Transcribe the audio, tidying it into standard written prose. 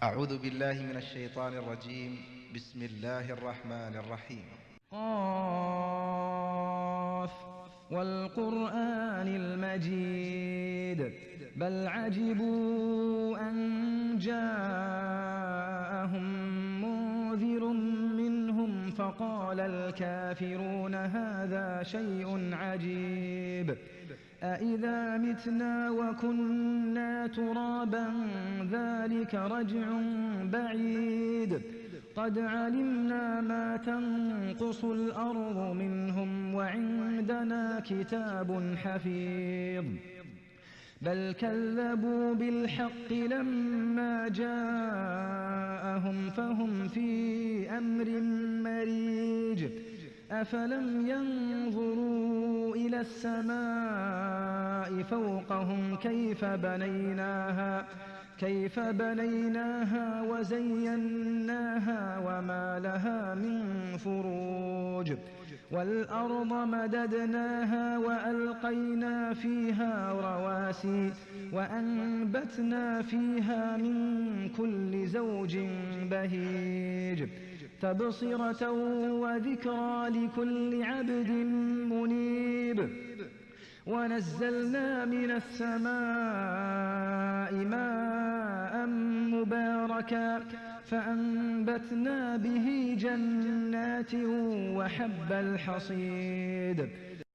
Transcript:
أعوذ بالله من الشيطان الرجيم. بسم الله الرحمن الرحيم. قاف والقرآن المجيد بل عجبوا أن جاءهم منذر منهم فقال الكافرون هذا شيء عجيب أإذا متنا وكنا ترابا ذلك رجع بعيد قد علمنا ما تنقص الأرض منهم وعندنا كتاب حفيظ بل كذبوا بالحق لما جاءهم فهم في أمر مريج أفلم ينظروا إلى السماء فوقهم كيف بنيناها وزيناها وما لها من فروج والأرض مددناها وألقينا فيها رواسي وأنبتنا فيها من كل زوج بهيج تبصرة وذكرى لكل عبد منيب ونزلنا من السماء ماء مباركا فأنبتنا به جنات وحب الحصيد